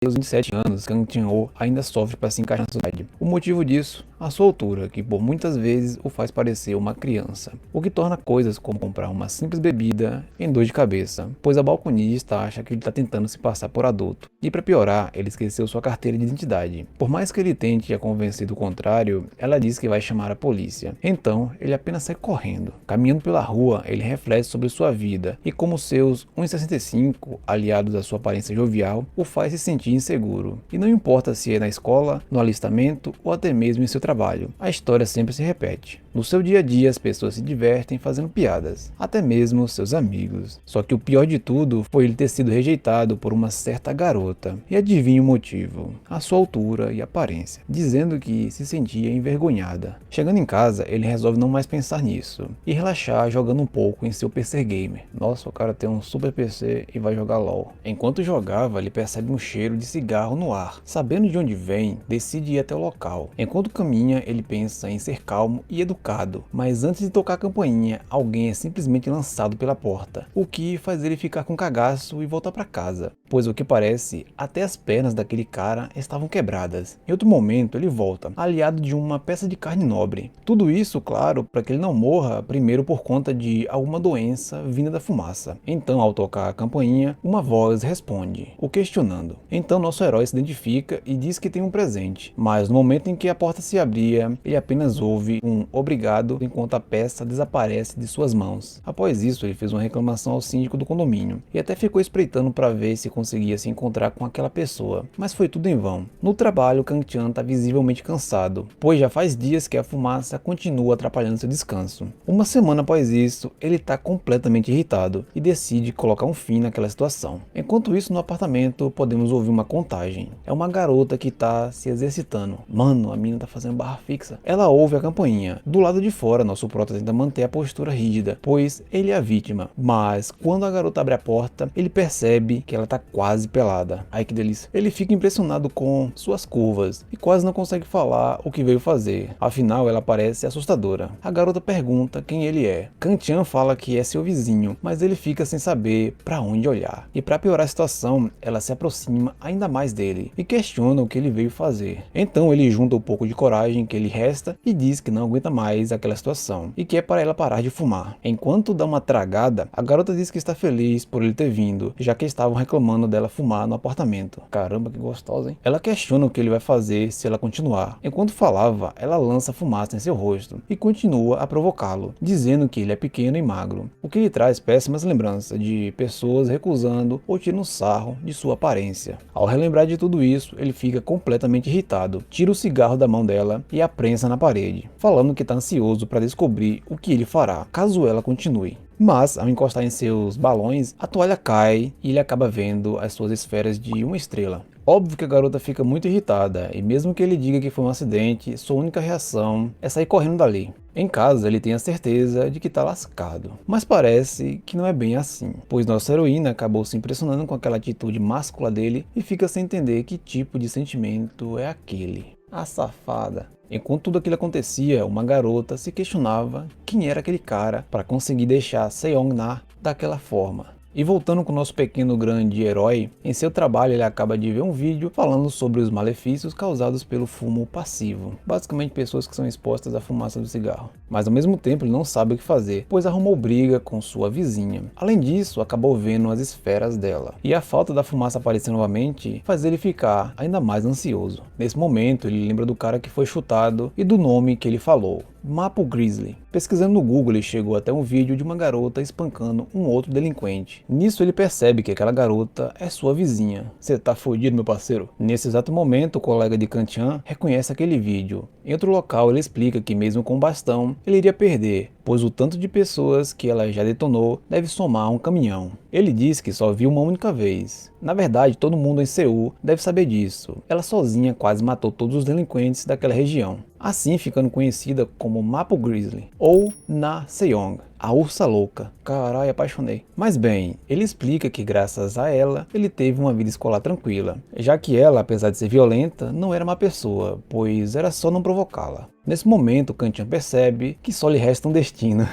aos 27 anos, Kang Chan-ho ainda sofre para se encaixar na sociedade. O motivo disso? A sua altura, que por muitas vezes o faz parecer uma criança, o que torna coisas como comprar uma simples bebida em dor de cabeça, pois a balconista acha que ele está tentando se passar por adulto. E para piorar, ele esqueceu sua carteira de identidade. Por mais que ele tente a convencer do contrário, ela diz que vai chamar a polícia. Então, ele apenas sai correndo. Caminhando pela rua, ele reflete sobre sua vida e como seus 1,65, aliados à sua aparência jovial, o faz se sentir inseguro. E não importa se é na escola, no alistamento ou até mesmo em seu trabalho, a história sempre se repete. No seu dia a dia, as pessoas se divertem fazendo piadas, até mesmo seus amigos. Só que o pior de tudo foi ele ter sido rejeitado por uma certa garota. E adivinha o motivo? A sua altura e aparência, dizendo que se sentia envergonhada. Chegando em casa, ele resolve não mais pensar nisso e relaxar jogando um pouco em seu PC gamer. Nossa, o cara tem um super PC e vai jogar LOL. Enquanto jogava, ele percebe um cheiro de cigarro no ar. Sabendo de onde vem, decide ir até o local. Enquanto caminha, ele pensa em ser calmo e educado, mas antes de tocar a campainha, alguém é simplesmente lançado pela porta, o que faz ele ficar com cagaço e voltar para casa, pois o que parece, até as pernas daquele cara estavam quebradas. Em outro momento, ele volta, aliado de uma peça de carne nobre. Tudo isso, claro, para que ele não morra primeiro por conta de alguma doença vinda da fumaça. Então, ao tocar a campainha, uma voz responde, o questionando. Então, nosso herói se identifica e diz que tem um presente, mas no momento em que a porta se abria, ele apenas ouve um obrigado enquanto a peça desaparece de suas mãos. Após isso, ele fez uma reclamação ao síndico do condomínio e até ficou espreitando para ver se conseguia se encontrar com aquela pessoa, mas foi tudo em vão. No trabalho, Kang Chan está visivelmente cansado, pois já faz dias que a fumaça continua atrapalhando seu descanso. Uma semana após isso, ele está completamente irritado e decide colocar um fim naquela situação. Enquanto isso, no apartamento, podemos ouvir uma contagem. É uma garota que está se exercitando. Mano, a mina tá fazendo barra fixa. Ela ouve a campainha. Do lado de fora, nosso prota tenta manter a postura rígida, pois ele é a vítima. Mas quando a garota abre a porta, ele percebe que ela tá quase pelada. Ai que delícia. Ele fica impressionado com suas curvas e quase não consegue falar o que veio fazer. Afinal, ela parece assustadora. A garota pergunta quem ele é. Kang Chan fala que é seu vizinho, mas ele fica sem saber para onde olhar. E para piorar a situação, ela se aproxima ainda mais dele e questiona o que ele veio fazer. Então ele junta um pouco de coragem que ele resta e diz que não aguenta mais aquela situação e que é para ela parar de fumar. Enquanto dá uma tragada, a garota diz que está feliz por ele ter vindo, já que estavam reclamando dela fumar no apartamento. Caramba, que gostosa, hein? Ela questiona o que ele vai fazer se ela continuar. Enquanto falava, ela lança fumaça em seu rosto e continua a provocá-lo, dizendo que ele é pequeno e magro, o que lhe traz péssimas lembranças de pessoas recusando ou tirando sarro de sua aparência. Ao relembrar de tudo isso, ele fica completamente irritado, tira o cigarro da mão dela e a prensa na parede, falando que está ansioso para descobrir o que ele fará, caso ela continue. Mas, ao encostar em seus balões, a toalha cai e ele acaba vendo as suas esferas de uma estrela. Óbvio que a garota fica muito irritada, e mesmo que ele diga que foi um acidente, sua única reação é sair correndo dali. Em casa, ele tem a certeza de que tá lascado. Mas parece que não é bem assim, pois nossa heroína acabou se impressionando com aquela atitude máscula dele e fica sem entender que tipo de sentimento é aquele. A safada. Enquanto tudo aquilo acontecia, uma garota se questionava quem era aquele cara para conseguir deixar Seong-na daquela forma. E voltando com o nosso pequeno grande herói, em seu trabalho ele acaba de ver um vídeo falando sobre os malefícios causados pelo fumo passivo. Basicamente pessoas que são expostas à fumaça do cigarro. Mas ao mesmo tempo ele não sabe o que fazer, pois arrumou briga com sua vizinha. Além disso, acabou vendo as esferas dela. E a falta da fumaça aparecer novamente faz ele ficar ainda mais ansioso. Nesse momento ele lembra do cara que foi chutado e do nome que ele falou. Maple Grizzly. Pesquisando no Google, ele chegou até um vídeo de uma garota espancando um outro delinquente. Nisso ele percebe que aquela garota é sua vizinha. Cê tá fudido, meu parceiro? Nesse exato momento, o colega de Kang Chan reconhece aquele vídeo. Em outro local, ele explica que mesmo com bastão, ele iria perder, pois o tanto de pessoas que ela já detonou deve somar um caminhão. Ele diz que só viu uma única vez. Na verdade, todo mundo em Seul deve saber disso. Ela sozinha quase matou todos os delinquentes daquela região, assim ficando conhecida como Maple Grizzly, ou Na Seong, a ursa louca. Caralho, apaixonei. Mas bem, ele explica que graças a ela, ele teve uma vida escolar tranquila, já que ela, apesar de ser violenta, não era má pessoa, pois era só não provocá-la. Nesse momento, Kang Chan percebe que só lhe resta um destino.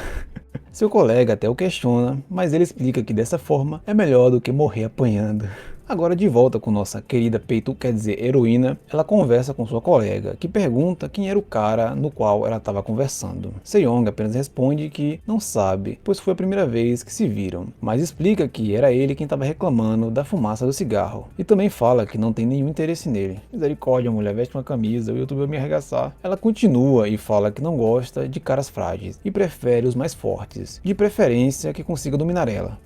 Seu colega até o questiona, mas ele explica que dessa forma é melhor do que morrer apanhando. Agora de volta com nossa querida Peitu, quer dizer heroína, ela conversa com sua colega, que pergunta quem era o cara no qual ela estava conversando. Seong apenas responde que não sabe, pois foi a primeira vez que se viram, mas explica que era ele quem estava reclamando da fumaça do cigarro, e também fala que não tem nenhum interesse nele. Misericórdia, mulher, veste uma camisa, o YouTube vai me arregaçar. Ela continua e fala que não gosta de caras frágeis, e prefere os mais fortes, de preferência que consiga dominar ela.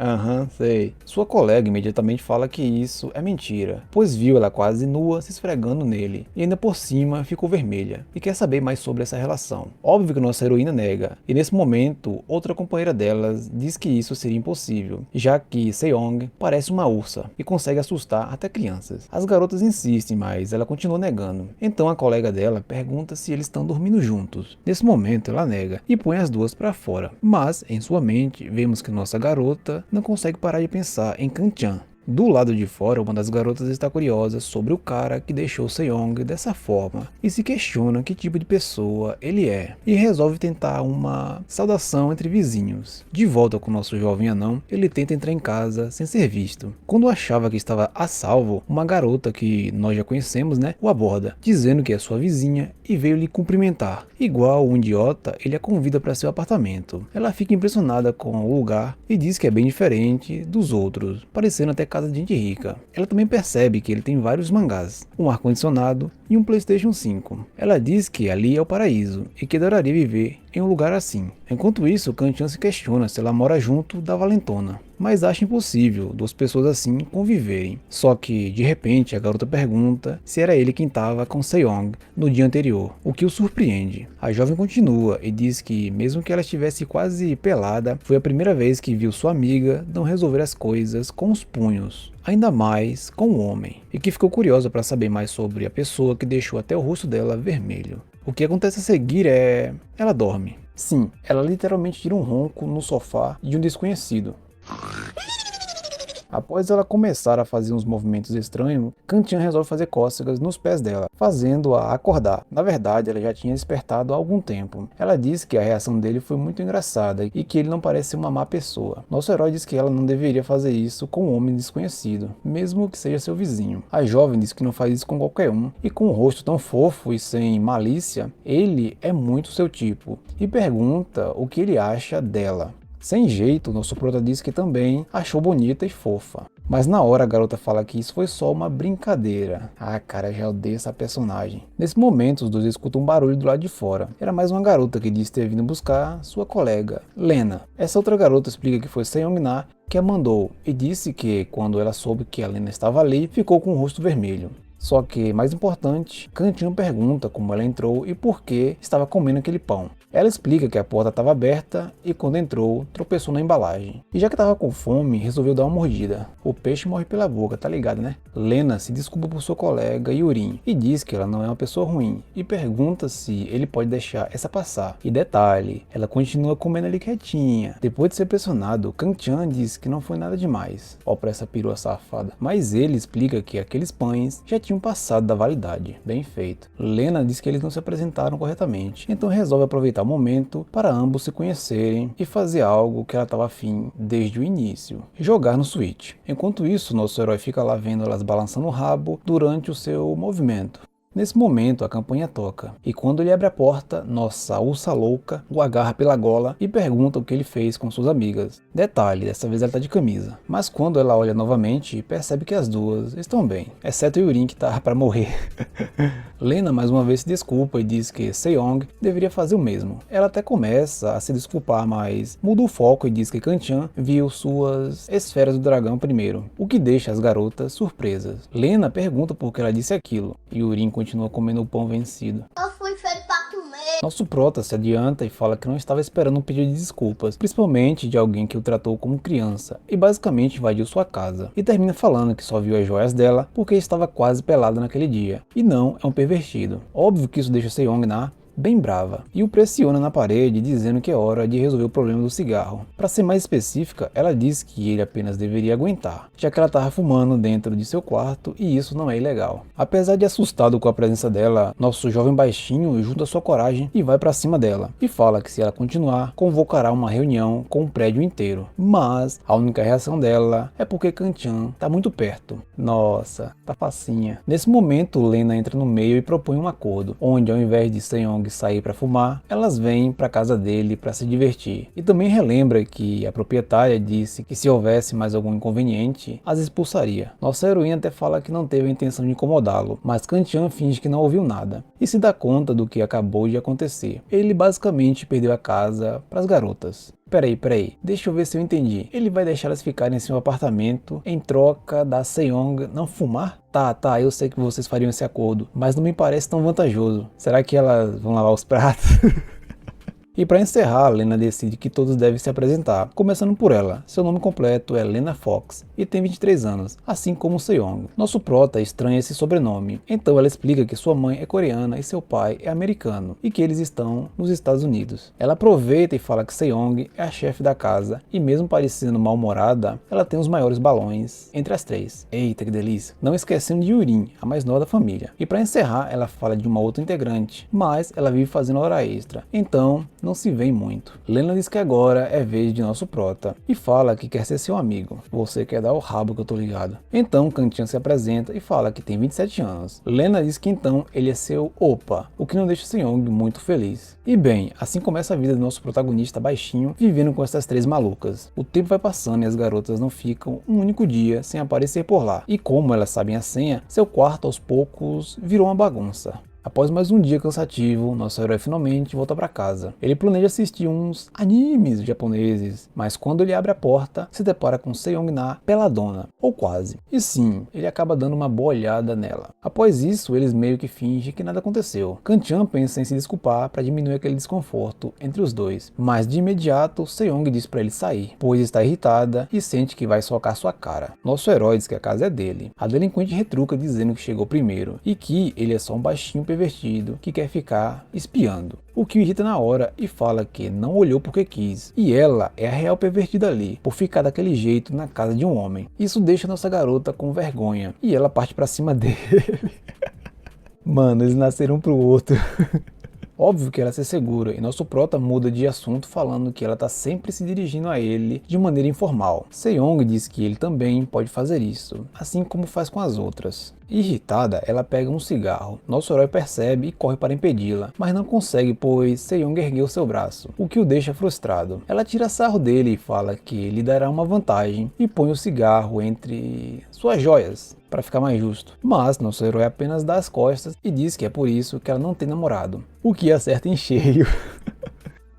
Sei. Sua colega imediatamente fala que isso é mentira, pois viu ela quase nua se esfregando nele, e ainda por cima ficou vermelha, e quer saber mais sobre essa relação. Óbvio que nossa heroína nega, e nesse momento, outra companheira delas diz que isso seria impossível, já que Seong parece uma ursa, e consegue assustar até crianças. As garotas insistem, mas ela continua negando. Então a colega dela pergunta se eles estão dormindo juntos. Nesse momento ela nega, e põe as duas para fora, mas em sua mente vemos que nossa garota não consegue parar de pensar em Kanchan. Do lado de fora, uma das garotas está curiosa sobre o cara que deixou Seong dessa forma e se questiona que tipo de pessoa ele é, e resolve tentar uma saudação entre vizinhos. De volta com nosso jovem anão, ele tenta entrar em casa sem ser visto. Quando achava que estava a salvo, uma garota que nós já conhecemos, o aborda, dizendo que é sua vizinha e veio lhe cumprimentar. Igual um idiota, ele a convida para seu apartamento. Ela fica impressionada com o lugar e diz que é bem diferente dos outros, parecendo até casa de gente rica. Ela também percebe que ele tem vários mangás, um ar-condicionado e um PlayStation 5. Ela diz que ali é o paraíso e que adoraria viver em um lugar assim. Enquanto isso, Kanchan se questiona se ela mora junto da valentona, mas acha impossível duas pessoas assim conviverem. Só que, de repente, a garota pergunta se era ele quem estava com Seong no dia anterior, o que o surpreende. A jovem continua e diz que, mesmo que ela estivesse quase pelada, foi a primeira vez que viu sua amiga não resolver as coisas com os punhos, ainda mais com o homem, e que ficou curiosa para saber mais sobre a pessoa que deixou até o rosto dela vermelho. O que acontece a seguir é... ela dorme. Sim, ela literalmente tira um ronco no sofá de um desconhecido. Após ela começar a fazer uns movimentos estranhos, Kanchan resolve fazer cócegas nos pés dela, fazendo-a acordar. Na verdade, ela já tinha despertado há algum tempo. Ela diz que a reação dele foi muito engraçada e que ele não parece ser uma má pessoa. Nosso herói diz que ela não deveria fazer isso com um homem desconhecido, mesmo que seja seu vizinho. A jovem diz que não faz isso com qualquer um, e com um rosto tão fofo e sem malícia, ele é muito seu tipo, e pergunta o que ele acha dela. Sem jeito, nosso prota diz que também achou bonita e fofa. Mas na hora a garota fala que isso foi só uma brincadeira. Ah, cara, já odeio essa personagem. Nesse momento, os dois escutam um barulho do lado de fora. Era mais uma garota que disse ter vindo buscar sua colega, Lena. Essa outra garota explica que foi Seong-na que a mandou e disse que, quando ela soube que a Lena estava ali, ficou com o rosto vermelho. Só que, mais importante, Kanchan pergunta como ela entrou e por que estava comendo aquele pão. Ela explica que a porta estava aberta e quando entrou, tropeçou na embalagem. E já que estava com fome, resolveu dar uma mordida. O peixe morre pela boca, tá ligado, né? Lena se desculpa por sua colega Yurin e diz que ela não é uma pessoa ruim e pergunta se ele pode deixar essa passar. E detalhe, ela continua comendo ali quietinha. Depois de ser pressionado, Kanchan diz que não foi nada demais. Ó pra essa perua safada. Mas ele explica que aqueles pães já tinham passado da validade. Bem feito. Lena diz que eles não se apresentaram corretamente, então resolve aproveitar o momento para ambos se conhecerem e fazer algo que ela estava afim desde o início: jogar no Switch. Enquanto isso, nosso herói fica lá vendo elas balançando o rabo durante o seu movimento. Nesse momento, a campanha toca, e quando ele abre a porta, nossa ursa louca o agarra pela gola e pergunta o que ele fez com suas amigas. Detalhe, dessa vez ela tá de camisa, mas quando ela olha novamente, percebe que as duas estão bem, exceto Yurin que tá para morrer. Lena mais uma vez se desculpa e diz que Seong deveria fazer o mesmo. Ela até começa a se desculpar, mas muda o foco e diz que Kanchan viu suas esferas do dragão primeiro, o que deixa as garotas surpresas. Lena pergunta por que ela disse aquilo, e Yurin continua comendo o pão vencido. Eu fui feito pra comer. Nosso prota se adianta e fala que não estava esperando um pedido de desculpas, principalmente de alguém que o tratou como criança, e basicamente invadiu sua casa, e termina falando que só viu as joias dela porque estava quase pelado naquele dia, e não é um pervertido. Óbvio que isso deixa Seong-na bem brava, e o pressiona na parede dizendo que é hora de resolver o problema do cigarro. Para ser mais específica, ela diz que ele apenas deveria aguentar, já que ela estava fumando dentro de seu quarto e isso não é ilegal. Apesar de assustado com a presença dela, nosso jovem baixinho junta sua coragem e vai para cima dela, e fala que se ela continuar, convocará uma reunião com o prédio inteiro. Mas a única reação dela é porque Kanchan tá muito perto. Nossa, tá facinha. Nesse momento, Lena entra no meio e propõe um acordo, onde ao invés de Se-Young sair para fumar, elas vêm para casa dele para se divertir. E também relembra que a proprietária disse que se houvesse mais algum inconveniente, as expulsaria. Nossa heroína até fala que não teve a intenção de incomodá-lo, mas Kanchan finge que não ouviu nada e se dá conta do que acabou de acontecer. Ele basicamente perdeu a casa para as garotas. Peraí, deixa eu ver se eu entendi. Ele vai deixar elas ficarem em seu apartamento em troca da Se-Young não fumar? Tá, eu sei que vocês fariam esse acordo, mas não me parece tão vantajoso. Será que elas vão lavar os pratos? E para encerrar, Lena decide que todos devem se apresentar, começando por ela. Seu nome completo é Lena Fox e tem 23 anos, assim como Se-Young. Nosso prota estranha esse sobrenome, então ela explica que sua mãe é coreana e seu pai é americano, e que eles estão nos Estados Unidos. Ela aproveita e fala que Se-Young é a chefe da casa, e mesmo parecendo mal-humorada, ela tem os maiores balões entre as três. Eita, que delícia! Não esquecendo de Yurin, a mais nova da família. E para encerrar, ela fala de uma outra integrante, mas ela vive fazendo hora extra, então não se vê muito. Lena diz que agora é vez de nosso prota e fala que quer ser seu amigo. Você quer dar o rabo que eu tô ligado. Então Kanchan se apresenta e fala que tem 27 anos. Lena diz que então ele é seu opa, o que não deixa Se-Young muito feliz. E bem, assim começa a vida do nosso protagonista baixinho, vivendo com essas três malucas. O tempo vai passando e as garotas não ficam um único dia sem aparecer por lá. E como elas sabem a senha, seu quarto aos poucos virou uma bagunça. Após mais um dia cansativo, nosso herói finalmente volta para casa. Ele planeja assistir uns animes japoneses, mas quando ele abre a porta, se depara com Se-Young na peladona, ou quase. E sim, ele acaba dando uma boa olhada nela. Após isso, eles meio que fingem que nada aconteceu. Kanchan pensa em se desculpar para diminuir aquele desconforto entre os dois, mas de imediato, Se-Young diz para ele sair, pois está irritada e sente que vai socar sua cara. Nosso herói diz que a casa é dele. A delinquente retruca dizendo que chegou primeiro e que ele é só um baixinho pervertido que quer ficar espiando, o que o irrita na hora e fala que não olhou porque quis, e ela é a real pervertida ali, por ficar daquele jeito na casa de um homem. Isso deixa nossa garota com vergonha, e ela parte pra cima dele. Mano, eles nasceram um pro outro. Óbvio que ela se segura e nosso prota muda de assunto falando que ela tá sempre se dirigindo a ele de maneira informal. Se-Young diz que ele também pode fazer isso, assim como faz com as outras. Irritada, ela pega um cigarro. Nosso herói percebe e corre para impedi-la, mas não consegue pois Se-Young ergueu seu braço, o que o deixa frustrado. Ela tira sarro dele e fala que lhe dará uma vantagem e põe o cigarro entre suas joias, para ficar mais justo. Mas nosso herói apenas dá as costas e diz que é por isso que ela não tem namorado, o que acerta em cheio.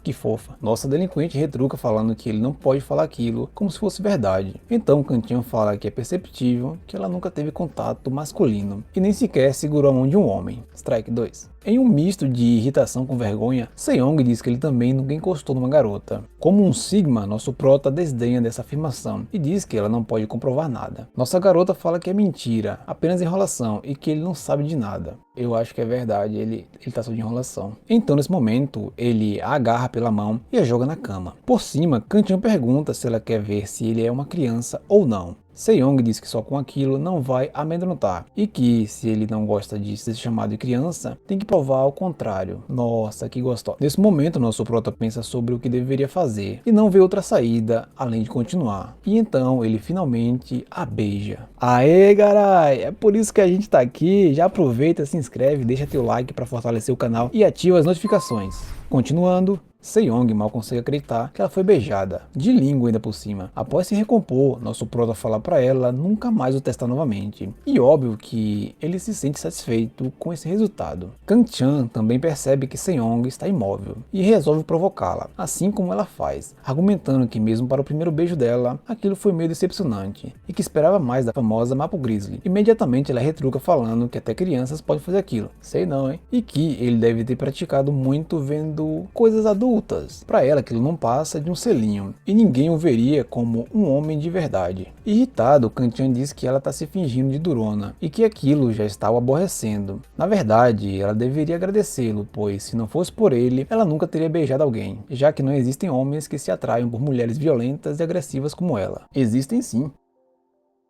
Que fofa. Nossa delinquente retruca falando que ele não pode falar aquilo como se fosse verdade. Então Kanchan fala que é perceptível que ela nunca teve contato masculino e nem sequer segurou a mão de um homem. Strike 2. Em um misto de irritação com vergonha, Se-Young diz que ele também nunca encostou numa garota. Como um Sigma, nosso prota desdenha dessa afirmação e diz que ela não pode comprovar nada. Nossa garota fala que é mentira, apenas enrolação e que ele não sabe de nada. Eu acho que é verdade, ele tá só de enrolação. Então nesse momento, ele a agarra pela mão e a joga na cama. Por cima, Kanchan pergunta se ela quer ver se ele é uma criança ou não. Se-Young diz que só com aquilo não vai amedrontar e que se ele não gosta de ser chamado de criança, tem que provar ao contrário. Nossa, que gostoso. Nesse momento, nosso prota pensa sobre o que deveria fazer e não vê outra saída além de continuar. E então ele finalmente a beija. Aê, carai! É por isso que a gente tá aqui. Já aproveita, se inscreve, deixa teu like para fortalecer o canal e ativa as notificações. Continuando, Se-Young mal consegue acreditar que ela foi beijada, de língua ainda por cima. Após se recompor, nosso prota fala pra ela nunca mais o testar novamente. E óbvio que ele se sente satisfeito com esse resultado. Kanchan também percebe que Se-Young está imóvel e resolve provocá-la, assim como ela faz, argumentando que mesmo para o primeiro beijo dela, aquilo foi meio decepcionante e que esperava mais da famosa Maple Grizzly. Imediatamente ela retruca falando que até crianças podem fazer aquilo, sei não hein, e que ele deve ter praticado muito vendo coisas adultas adultas. Para ela aquilo não passa de um selinho, e ninguém o veria como um homem de verdade. Irritado, Kantian diz que ela está se fingindo de durona, e que aquilo já está o aborrecendo. Na verdade, ela deveria agradecê-lo, pois se não fosse por ele, ela nunca teria beijado alguém, já que não existem homens que se atraiam por mulheres violentas e agressivas como ela. Existem sim.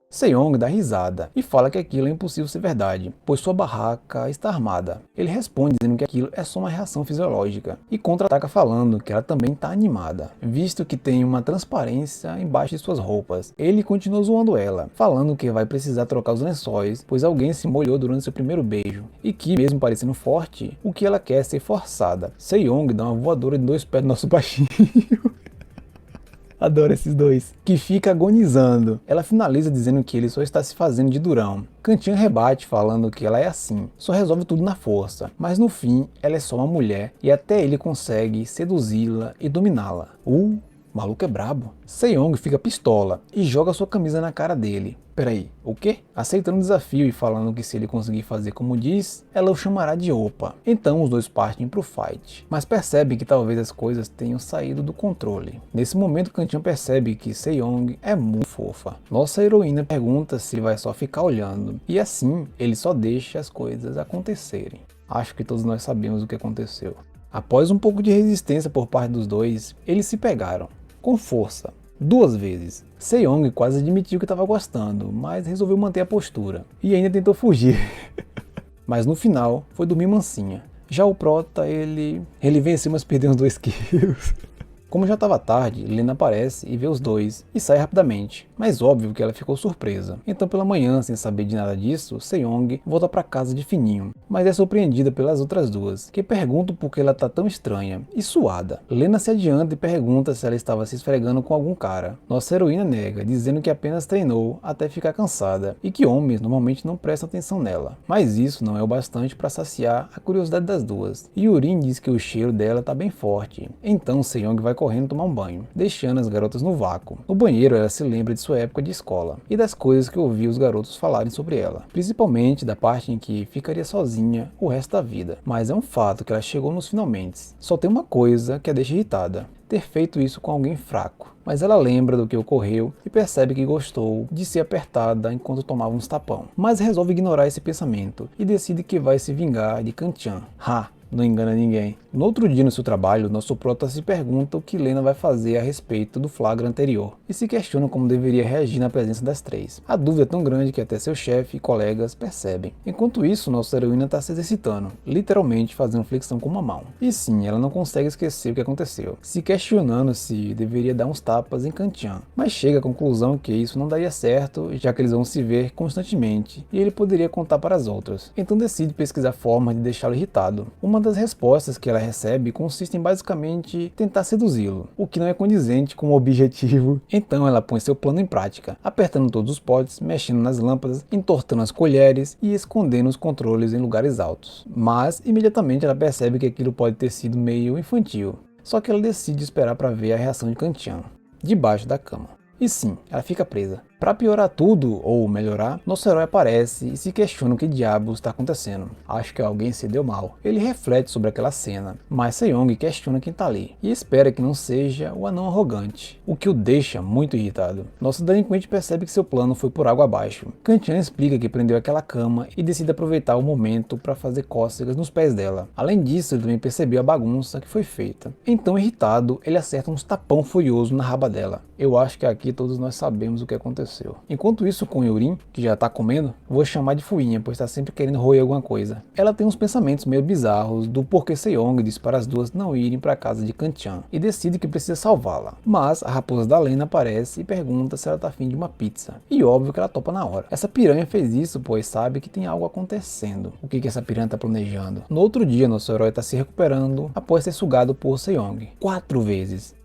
Seong dá risada e fala que aquilo é impossível ser verdade, pois sua barraca está armada. Ele responde dizendo que aquilo é só uma reação fisiológica e contra-ataca falando que ela também está animada, visto que tem uma transparência embaixo de suas roupas. Ele continua zoando ela, falando que vai precisar trocar os lençóis, pois alguém se molhou durante seu primeiro beijo, e que, mesmo parecendo forte, o que ela quer é ser forçada. Seong dá uma voadora de 2 pés no nosso baixinho. Adoro esses dois. Que fica agonizando. Ela finaliza dizendo que ele só está se fazendo de durão. Kantian rebate falando que ela é assim, só resolve tudo na força. Mas no fim, ela é só uma mulher e até ele consegue seduzi-la e dominá-la. O maluco é brabo. Seong fica pistola e joga sua camisa na cara dele. Peraí, o quê? Aceitando o desafio e falando que se ele conseguir fazer como diz, ela o chamará de opa. Então os dois partem pro fight, mas percebem que talvez as coisas tenham saído do controle. Nesse momento, Kantian percebe que Seong é muito fofa. Nossa heroína pergunta se ele vai só ficar olhando, e assim ele só deixa as coisas acontecerem. Acho que todos nós sabemos o que aconteceu. Após um pouco de resistência por parte dos dois, eles se pegaram, com força. 2 vezes. Seong quase admitiu que estava gostando, mas resolveu manter a postura. E ainda tentou fugir. Mas no final, foi dormir mansinha. Já o Prota, ele venceu, mas perdeu uns 2 quilos. Como já estava tarde, Lena aparece e vê os dois e sai rapidamente, mas óbvio que ela ficou surpresa. Então pela manhã, sem saber de nada disso, Seong volta para casa de fininho, mas é surpreendida pelas outras duas, que perguntam por que ela tá tão estranha e suada. Lena se adianta e pergunta se ela estava se esfregando com algum cara. Nossa heroína nega, dizendo que apenas treinou até ficar cansada e que homens normalmente não prestam atenção nela. Mas isso não é o bastante para saciar a curiosidade das duas. Yurin diz que o cheiro dela tá bem forte, então Seong vai correndo tomar um banho, deixando as garotas no vácuo. No banheiro ela se lembra de sua época de escola e das coisas que ouvia os garotos falarem sobre ela, principalmente da parte em que ficaria sozinha o resto da vida. Mas é um fato que ela chegou nos finalmente. Só tem uma coisa que a deixa irritada: ter feito isso com alguém fraco. Mas ela lembra do que ocorreu e percebe que gostou de ser apertada enquanto tomava uns tapão. Mas resolve ignorar esse pensamento e decide que vai se vingar de Kantian. Não engana ninguém. No outro dia no seu trabalho, nosso prota se pergunta o que Lena vai fazer a respeito do flagra anterior e se questiona como deveria reagir na presença das 3. A dúvida é tão grande que até seu chefe e colegas percebem. Enquanto isso, nossa heroína está se exercitando, literalmente fazendo flexão com uma mão. E sim, ela não consegue esquecer o que aconteceu, se questionando se deveria dar uns tapas em Kantian, mas chega à conclusão que isso não daria certo, já que eles vão se ver constantemente e ele poderia contar para as outras. Então decide pesquisar formas de deixá-lo irritado. Uma das respostas que ela recebe consiste em basicamente tentar seduzi-lo, o que não é condizente com o objetivo. Então ela põe seu plano em prática, apertando todos os potes, mexendo nas lâmpadas, entortando as colheres e escondendo os controles em lugares altos. Mas imediatamente ela percebe que aquilo pode ter sido meio infantil, só que ela decide esperar para ver a reação de Kantian, debaixo da cama. E sim, ela fica presa. Para piorar tudo, ou melhorar, nosso herói aparece e se questiona o que diabos está acontecendo. Acho que alguém se deu mal. Ele reflete sobre aquela cena, mas Seong questiona quem está ali e espera que não seja o anão arrogante, o que o deixa muito irritado. Nosso delinquente percebe que seu plano foi por água abaixo. Kantian explica que prendeu aquela cama e decide aproveitar o momento para fazer cócegas nos pés dela. Além disso, ele também percebeu a bagunça que foi feita. Então, irritado, ele acerta um tapão furioso na raba dela. Eu acho que aqui todos nós sabemos o que aconteceu. Enquanto isso, com Yurin, que já tá comendo, vou chamar de Fuinha, pois tá sempre querendo roer alguma coisa. Ela tem uns pensamentos meio bizarros do porquê Seong diz para as duas não irem para a casa de Kantian e decide que precisa salvá-la. Mas a raposa da Lena aparece e pergunta se ela tá afim de uma pizza. E óbvio que ela topa na hora. Essa piranha fez isso pois sabe que tem algo acontecendo. O que essa piranha tá planejando? No outro dia, nosso herói tá se recuperando após ser sugado por Seong 4 vezes.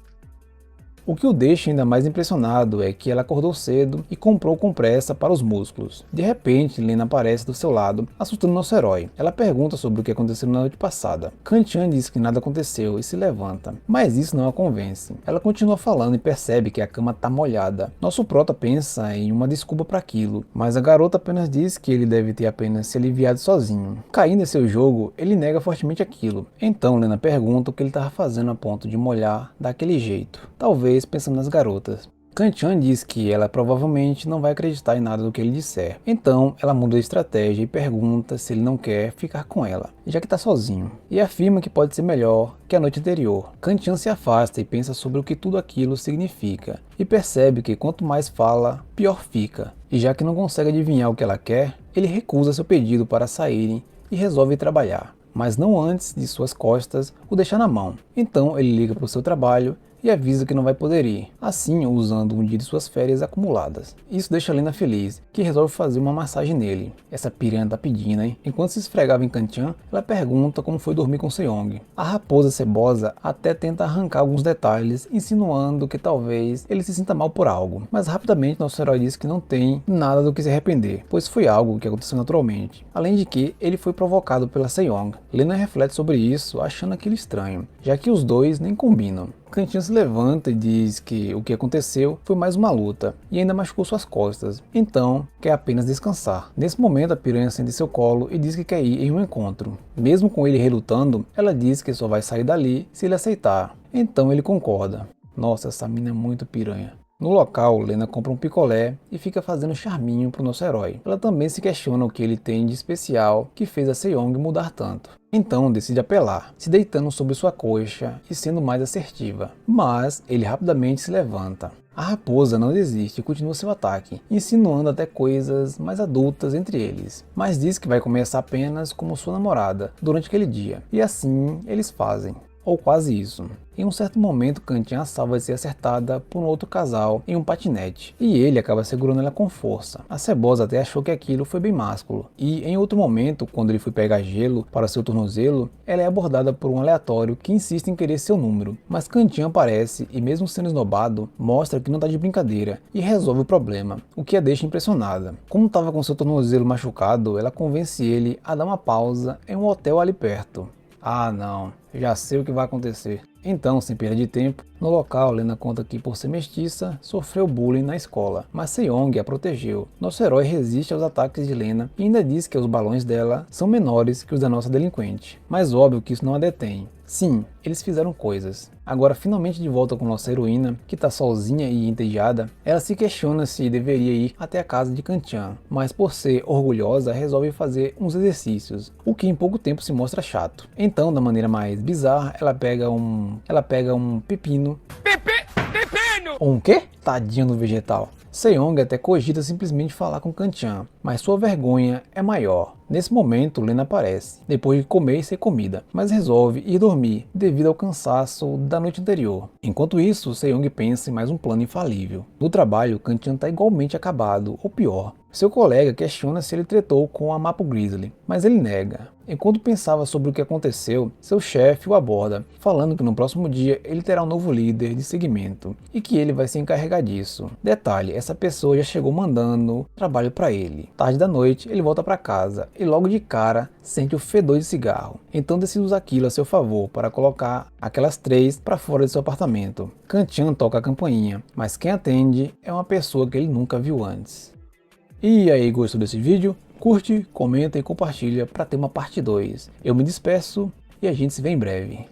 O que o deixa ainda mais impressionado é que ela acordou cedo e comprou compressa para os músculos. De repente, Lena aparece do seu lado, assustando nosso herói. Ela pergunta sobre o que aconteceu na noite passada. Kan-chan diz que nada aconteceu e se levanta, mas isso não a convence. Ela continua falando e percebe que a cama tá molhada. Nosso prota pensa em uma desculpa para aquilo, mas a garota apenas diz que ele deve ter apenas se aliviado sozinho. Caindo em seu jogo, ele nega fortemente aquilo. Então Lena pergunta o que ele estava fazendo a ponto de molhar daquele jeito, talvez pensando nas garotas. Kan-chan diz que ela provavelmente não vai acreditar em nada do que ele disser. Então ela muda de estratégia e pergunta se ele não quer ficar com ela, já que está sozinho, e afirma que pode ser melhor que a noite anterior. Kan-chan se afasta e pensa sobre o que tudo aquilo significa, e percebe que quanto mais fala, pior fica. E já que não consegue adivinhar o que ela quer, ele recusa seu pedido para saírem e resolve trabalhar, mas não antes de suas costas o deixar na mão. Então ele liga para o seu trabalho e avisa que não vai poder ir, assim usando um dia de suas férias acumuladas. Isso deixa Lena feliz, que resolve fazer uma massagem nele. Essa piranha tá pedindo, hein? Enquanto se esfregava em Kan-chan, ela pergunta como foi dormir com Seong. A raposa cebosa até tenta arrancar alguns detalhes, insinuando que talvez ele se sinta mal por algo, mas rapidamente nosso herói diz que não tem nada do que se arrepender, pois foi algo que aconteceu naturalmente. Além de que ele foi provocado pela Seong. Lena reflete sobre isso, achando aquilo estranho, já que os dois nem combinam. Kan-chan se levanta e diz que o que aconteceu foi mais uma luta e ainda machucou suas costas, então quer apenas descansar. Nesse momento a piranha sente seu colo e diz que quer ir em um encontro. Mesmo com ele relutando, ela diz que só vai sair dali se ele aceitar. Então ele concorda. Nossa, essa mina é muito piranha. No local, Lena compra um picolé e fica fazendo charminho pro nosso herói. Ela também se questiona o que ele tem de especial que fez a Seong mudar tanto. Então decide apelar, se deitando sobre sua coxa e sendo mais assertiva. Mas ele rapidamente se levanta. A raposa não desiste e continua seu ataque, insinuando até coisas mais adultas entre eles. Mas diz que vai começar apenas como sua namorada durante aquele dia. E assim eles fazem. Ou quase isso. Em um certo momento, Kan-chan salva de ser acertada por um outro casal em um patinete, e ele acaba segurando ela com força. A cebosa até achou que aquilo foi bem másculo, e em outro momento, quando ele foi pegar gelo para seu tornozelo, ela é abordada por um aleatório que insiste em querer seu número. Mas Kan-chan aparece e, mesmo sendo esnobado, mostra que não tá de brincadeira e resolve o problema, o que a deixa impressionada. Como estava com seu tornozelo machucado, ela convence ele a dar uma pausa em um hotel ali perto. Ah não, já sei o que vai acontecer. Então, sem perda de tempo, no local, Lena conta que por ser mestiça, sofreu bullying na escola, mas Seong a protegeu. Nosso herói resiste aos ataques de Lena e ainda diz que os balões dela são menores que os da nossa delinquente. Mas óbvio que isso não a detém. Sim, eles fizeram coisas. Agora, finalmente de volta com nossa heroína, que tá sozinha e entediada, ela se questiona se deveria ir até a casa de Kan-chan, mas por ser orgulhosa, resolve fazer uns exercícios, o que em pouco tempo se mostra chato. Então, da maneira mais bizarra, ela pega um pepino. Pepino! Um quê? Tadinho do vegetal. Seong até cogita simplesmente falar com Kan-chan, mas sua vergonha é maior. Nesse momento, Lena aparece, depois de comer e ser comida, mas resolve ir dormir devido ao cansaço da noite anterior. Enquanto isso, Seong pensa em mais um plano infalível. No trabalho, Kan-chan está igualmente acabado, ou pior. Seu colega questiona se ele tretou com a Mapo Grizzly, mas ele nega. Enquanto pensava sobre o que aconteceu, seu chefe o aborda, falando que no próximo dia ele terá um novo líder de segmento e que ele vai se encarregar disso. Detalhe, essa pessoa já chegou mandando trabalho para ele. Tarde da noite, ele volta para casa e logo de cara sente o fedor de cigarro. Então decide usar aquilo a seu favor para colocar aquelas 3 para fora de seu apartamento. Kan-chan toca a campainha, mas quem atende é uma pessoa que ele nunca viu antes. E aí, gostou desse vídeo? Curte, comenta e compartilha para ter uma parte 2. Eu me despeço e a gente se vê em breve.